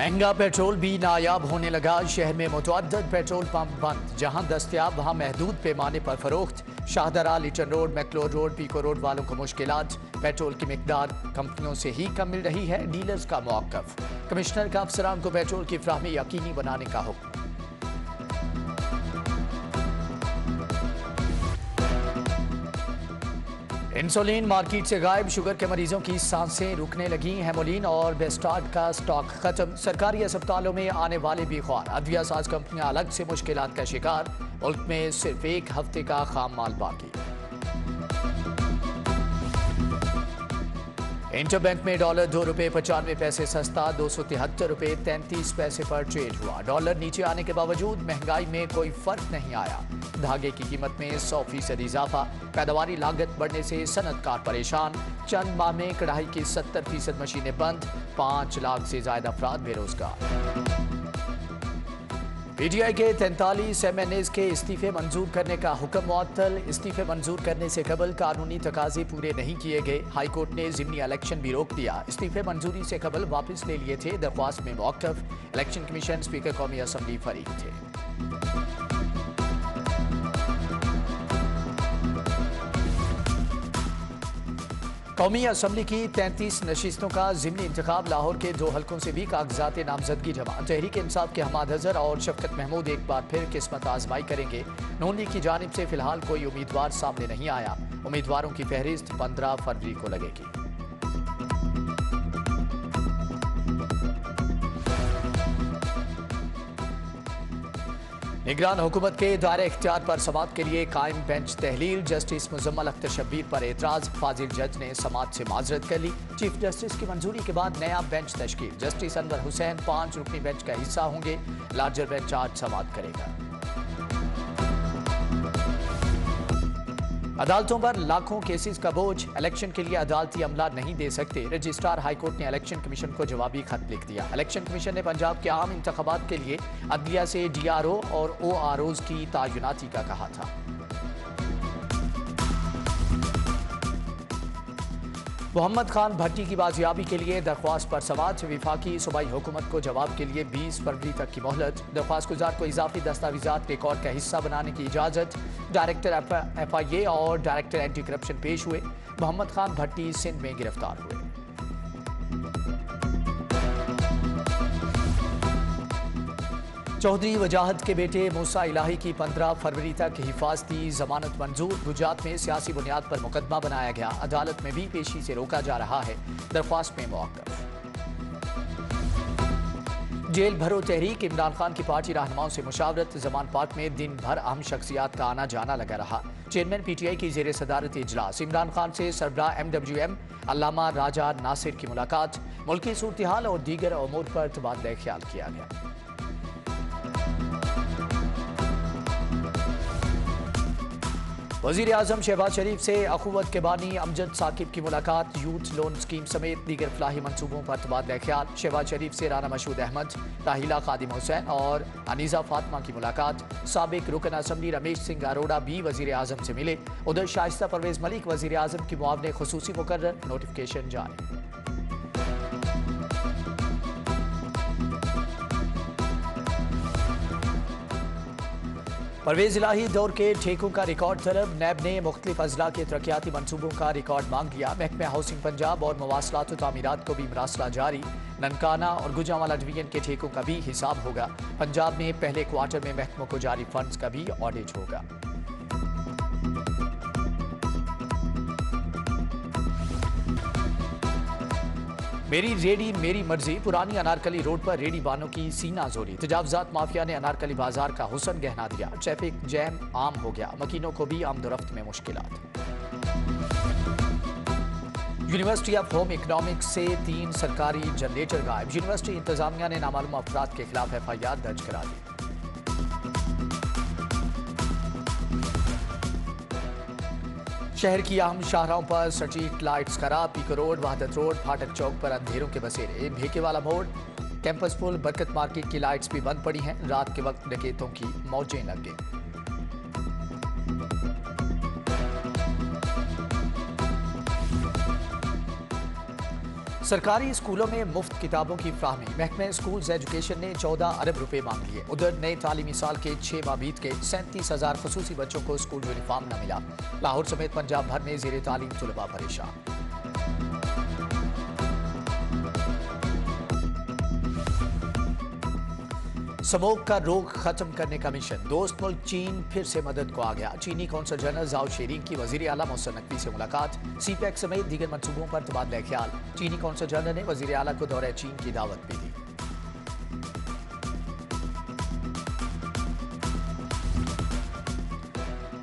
महंगा पेट्रोल भी नायाब होने लगा। शहर में मुतअद्दिद पेट्रोल पंप बंद, जहां दस्तयाब वहां महदूद पैमाने पर फरोख्त। Shahdara, Lytton road, McLeod road, Peco road वालों को मुश्किलात। पेट्रोल की मिकदार कंपनियों से ही कम मिल रही है। डीलर्स का मौक़िफ़। कमिश्नर का अफसरान को पेट्रोल की फ्राहमी यकीनी बनाने का हुक्म। इंसुलिन मार्केट से गायब। शुगर के मरीजों की सांसें रुकने लगी। हेमोलिन और बेस्टार्ड का स्टॉक खत्म। सरकारी अस्पतालों में आने वाले भी ख्वार। अदविया साज कंपनियां अलग से मुश्किलात का शिकार। मुल्क में सिर्फ एक हफ्ते का खाम माल बाकी। इंटरबैंक में डॉलर ₹2.95 सस्ता, ₹273.33 पर ट्रेड हुआ। डॉलर नीचे आने के बावजूद महंगाई में कोई फर्क नहीं आया। धागे की कीमत में 100% इजाफा। पैदावारी लागत बढ़ने से सनतकार परेशान। चंद माह में कढ़ाई की 70% मशीनें बंद। 5 लाख से ज्यादा अफराद बेरोजगार। पीटीआई के 43 MNAs के इस्तीफे मंजूर करने का हुक्म मुअत्तल। इस्तीफे मंजूर करने से कबल कानूनी तकाजे पूरे नहीं किए गए। हाईकोर्ट ने ज़िमनी इलेक्शन भी रोक दिया। इस्तीफे मंजूरी से कबल वापस ले लिए थे। दरख्वास्त में मौक़िफ़। इलेक्शन कमीशन स्पीकर कौमी असम्बली फरीक थे। कौमी असम्बली की 33 नशिस्तों का ज़िमनी इंतखाब। लाहौर के 2 हलकों से भी कागजात नामजदगी जमा। तहरीक इंसाफ के हमाद अजहर और शफकत महमूद एक बार फिर किस्मत आजमाई करेंगे। नून लीग की जानिब से फिलहाल कोई उम्मीदवार सामने नहीं आया। उम्मीदवारों की फहरिस्त 15 फरवरी को लगेगी। निगरान हुकूमत के दायरे इख्तियार पर समाअत के लिए कायम बेंच तहलील। जस्टिस मुजम्मल अख्तर शब्बीर पर एतराज। फाजिल जज ने समाअत से माजरत कर ली। चीफ जस्टिस की मंजूरी के बाद नया बेंच तश्कील। जस्टिस अनवर हुसैन 5 रुकनी बेंच का हिस्सा होंगे। लार्जर बेंच आज समाअत करेगा। अदालतों पर लाखों केसेस का बोझ। इलेक्शन के लिए अदालती अमला नहीं दे सकते। रजिस्ट्रार हाईकोर्ट ने इलेक्शन कमीशन को जवाबी खत लिख दिया। इलेक्शन कमीशन ने पंजाब के आम इंतखाबात के लिए अदलिया से DRO और OROs की तैनाती का कहा था। मोहम्मद खान भट्टी की बाजियाबी के लिए दरख्वास्त पर समाअत। विफाकी सूबाई हुकूमत को जवाब के लिए 20 फरवरी तक की मोहलत। दरख्वास्त गुजार को इजाफी दस्तावेजात रिकॉर्ड का हिस्सा बनाने की इजाजत। डायरेक्टर FIA और डायरेक्टर एंटी करप्शन पेश हुए। मोहम्मद खान भट्टी सिंध में गिरफ्तार हुए। चौधरी वजाहत के बेटे मूसा इलाही की 15 फरवरी तक हिफाजती जमानत मंजूर। गुजरात में सियासी बुनियाद पर मुकदमा बनाया गया। अदालत में भी पेशी से रोका जा रहा है। दरख्वास्त में मौक़िफ़। जेल भरो तहरीक। इमरान खान की पार्टी रहनुमाओं से मुशावरत। जमान पार्क में दिन भर अहम शख्सियात का आना जाना लगा रहा। चेयरमैन PTI की जेर सदारत इजलास। इमरान खान से सरबराह MWM अल्लामा राजा नासिर की मुलाकात। मुल्की सूरत हाल और दीगर अमूर पर तबादला ख्याल किया गया। वज़ीर आज़म शहबाज शरीफ से अखुवत के बानी अमजद साकिब की मुलाकात। यूथ लोन स्कीम समेत दीगर फलाही मनसूबों पर तबादला ख्याल। शहबाज शरीफ से राना मशहूद अहमद, राहिला खादिम हुसैन और अनीसा फातिमा की मुलाकात। साबिक रुकन असम्बली रमेश सिंह अरोड़ा भी वज़ीर आज़म से मिले। उधर शाइस्ता परवेज मलिक वज़ीर आज़म की मुआवने खुसूसी मुकर्रर। नोटिफिकेशन जारी। परवेज इलाही दौर के ठेकों का रिकॉर्ड तलब। नैब ने मुख्तलिफ अजला के तरक्याती मनसूबों का रिकॉर्ड मांग लिया। महकमा हाउसिंग पंजाब और मवासलात व तामीरात को भी मरासला जारी। ननकाना और गुजरांवाला डिवीजन के ठेकों का भी हिसाब होगा। पंजाब में पहले क्वार्टर में महकमों को जारी फंड्स का भी ऑडिट होगा। मेरी रेडी मेरी मर्जी। पुरानी अनारकली रोड पर रेडी बानों की सीना जोरी। तजावजात माफिया ने अनारकली बाजार का हुस्न गहना दिया। ट्रैफिक जैम आम हो गया। मकीनों को भी आमदोरफ्त में मुश्किलात। यूनिवर्सिटी ऑफ होम इकोनॉमिक्स से 3 सरकारी जनरेटर गायब। यूनिवर्सिटी इंतजामिया ने नामालूम अफराद के खिलाफ FIR दर्ज करा दी। शहर की अहम शाहराहों पर स्ट्रीट लाइट्स खराब। पीको रोड, वहादत रोड, फाटक चौक पर अंधेरों के बसेरे। भेकेवाला मोड़, कैंपस पुल, बरकत मार्केट की लाइट्स भी बंद पड़ी हैं। रात के वक्त डकैतों की मौजें लग गई। सरकारी स्कूलों में मुफ्त किताबों की फ्राहमी। महकमा स्कूल्स एजुकेशन ने 14 अरब रुपए मांग लिए। उधर नए तालीमी साल के 6 माह बीत के 37,000 खसूसी बच्चों को स्कूल यूनिफॉर्म न मिला। लाहौर समेत पंजाब भर में जेर तालीम तुलबा परेशान। स्मोक का रोग खत्म करने का मिशन। दोस्त मुल्क चीन फिर से मदद को आ गया। चीनी कौंसल जनरल जाओ शेरिंग की वजीर आला मोहसिन नकवी से मुलाकात। सीपैक समेत दीगर मनसूबों पर तबादला ख्याल। चीनी कौंसल जनरल ने वजीर आला को दौरे चीन की दावत भी दी।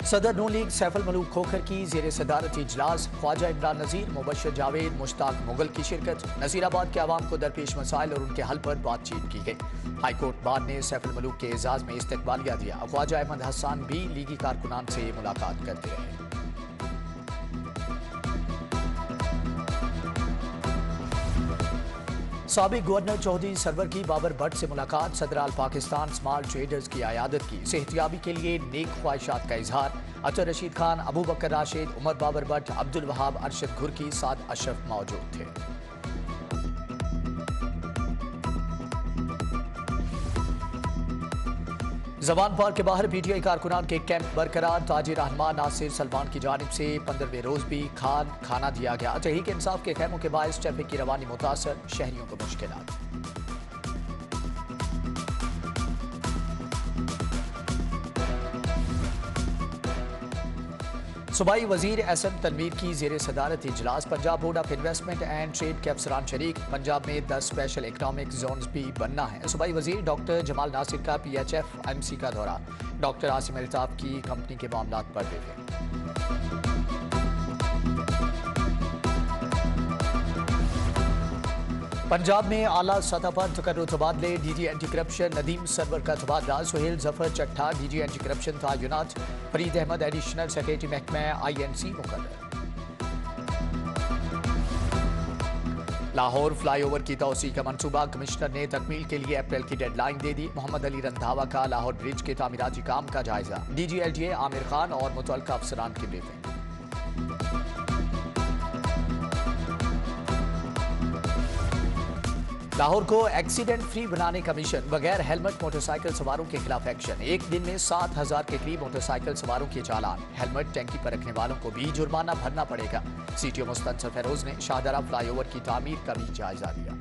सदर नून लीग सैफुल मलूक खोखर की जेर सदारत इजलास। ख्वाजा इमरान नजीर, मुबशर जावेद, मुश्ताक मुगल की शिरकत। नसीराबाद के आवाम को दरपेश मसाइल और उनके हल पर बातचीत की गई। हाईकोर्ट बार ने सैफुल मलूक के एजाज में इस्तकबालिया दिया। ख्वाजा अहमद हसन भी लीगी कारकुनान से मुलाकात करते रहे। साबिक गवर्नर चौधरी सरवर की बाबर भट्ट से मुलाकात। सदर आल पाकिस्तान स्मॉल ट्रेडर्स की आयादत की। सेहतियाबी के लिए नेक ख्वाहिशात का इजहार। अतर रशीद खान, अबू बकर राशिद, उमर बाबर भट्ट, अब्दुल वहाब, अरशद घुरकी, साद अशरफ मौजूद थे। जबान पार के बाहर पीटीआई कारकुनान के कैंप बरकरार। ताजिर रहमान नासिर सलमान की जानिब से 15वें रोज भी खाना दिया गया। तहरीक इंसाफ के खैमों के बायस ट्रैफिक की रवानी मुतासर, शहरियों को मुश्किलात। सूबाई वजीर एसएम तनवीर की जेर सदारत इजलास। Punjab board of investment and trade के अफसरान शरीक। पंजाब में 10 स्पेशल इकनॉमिक जोन्स भी बनना है। सूबाई वजीर डॉक्टर जमाल नासिर का PHFMC का दौरा। डॉक्टर आसिम अल्ताफ की कंपनी के मामलात पर ब्रीफिंग। पंजाब में आला सतह पर तकर्रुर तबादले। DG anti corruption Nadeem Sarwar का तबादला। Suhail Zafar Chattha DG anti corruption तयनात। फरीद अहमद एडिशनल सेक्रेटरी महकमा INC मुकर्रर। लाहौर फ्लाईओवर की तोसी का मनसूबा। कमिश्नर ने तकमील के लिए अप्रैल की डेडलाइन दे दी। मोहम्मद अली रंधावा का लाहौर ब्रिज के तामीराती काम का जायजा। DG LGA आमिर खान और मुतल्लिका अफसरान की ब्रीफिंग। लाहौर को एक्सीडेंट फ्री बनाने का मिशन। बगैर हेलमेट मोटरसाइकिल सवारों के खिलाफ एक्शन। एक दिन में 7,000 के करीब मोटरसाइकिल सवारों के चालान। हेलमेट टैंकी पर रखने वालों को भी जुर्माना भरना पड़ेगा। CTO मुस्तनसर फेरोज ने शाहदरा फ्लाईओवर की तामीर का भी जायजा लिया।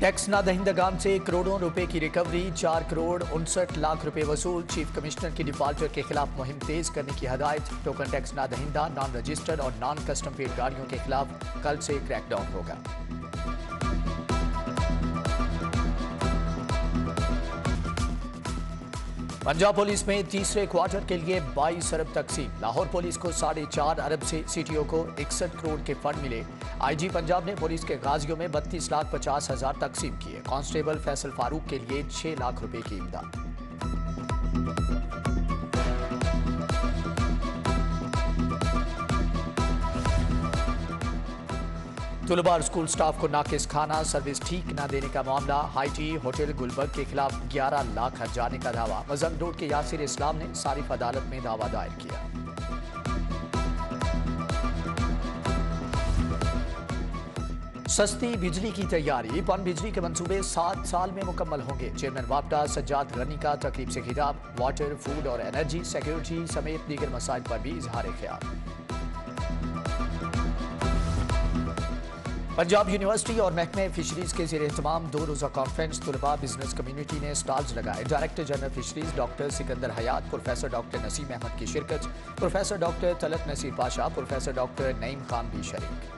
टैक्स नादहिंदगान से करोड़ों रुपए की रिकवरी। 4 करोड़ 59 लाख रुपए वसूल। चीफ कमिश्नर की डिफाल्टर के खिलाफ मुहिम तेज करने की हदायत। टोकन टैक्स नादहिंदा, नॉन रजिस्टर्ड और नॉन कस्टम पेड गाड़ियों के खिलाफ कल से क्रैकडाउन होगा। पंजाब पुलिस में तीसरे क्वार्टर के लिए 22 अरब तकसीम। लाहौर पुलिस को 4.5 अरब से CTO को 61 करोड़ के फंड मिले। IG पंजाब ने पुलिस के गाजियों में 32,50,000 तकसीम किए। कांस्टेबल फैसल फारूक के लिए 6 लाख रुपए की इमदाद। तुलबा और स्कूल स्टाफ को नाकिस खाना, सर्विस ठीक न देने का मामला। हाईटी होटल गुलबर्ग के खिलाफ 11 लाख हर्जाने का दावा। मजन रोड के यासिर इस्लाम ने सारिफ अदालत में दावा दायर किया। सस्ती बिजली की तैयारी। पन बिजली के मंसूबे 7 साल में मुकम्मल होंगे। चेयरमैन वापडा सज्जाद गनी का तकरीब से खिताब। वाटर, फूड और एनर्जी सिक्योरिटी समेत दीगर मसाइल पर भी इजहार ख्याल। पंजाब यूनिवर्सिटी और महकमे फिशरीज के ज़ेर एहतमाम 2 रोज़ा कॉन्फ्रेंस। तुलबा बिजनेस कम्युनिटी ने स्टॉल्स लगाए। Director general fisheries doctor Sikandar Hayat, professor doctor Naseem Ahmed की शिरकत। Professor doctor Talat Naseer Pasha, professor doctor Naeem Khan भी शरीक।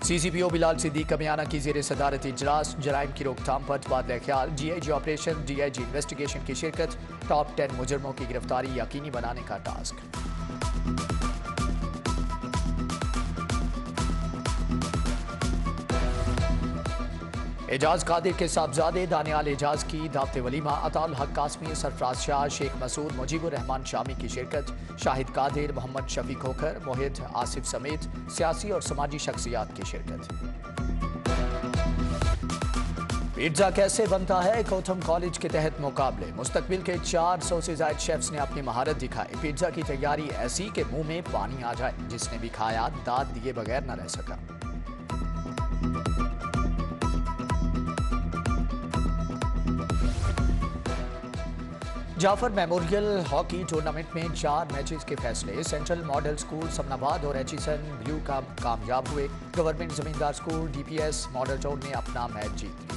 CCPO बिलाल सिद्दीक कमियाना की ज़ेर सदारत इजलास। जराइम की रोकथाम पर तबादला ख्याल। GIG ऑपरेशन, DIG इन्वेस्टिगेशन की शिरकत। टॉप 10 मुजरमों की गिरफ्तारी यकीनी बनाने का टास्क। एजाज कादिर के साहबजादे दानियाल एजाज की दावत वलीमा। अताउल हक कासमी, सरफराज शाह, शेख मसूद, मुजीबुर रहमान शामी की शिरकत। शाहिद कादिर, मोहम्मद शफीक खोखर, मोहित आसिफ समेत सियासी और समाजी शख्सियात की शिरकत। पिज्जा कैसे बनता है, गौतम कॉलेज के तहत मुकाबले। मुस्तकबिल के 400 से ज्यादा शेफ्स ने अपनी महारत दिखाई। पिज्जा की तैयारी ऐसी कि मुंह में पानी आ जाए, जिसने भी खाया दांत दिए बगैर न रह सका। जाफर मेमोरियल हॉकी टूर्नामेंट में 4 मैचेस के फैसले। सेंट्रल मॉडल स्कूल समनाबाद और एचिसन ब्लू का कामयाब हुए। गवर्नमेंट जमींदार स्कूल DPS मॉडल टाउन ने अपना मैच जीत लिया।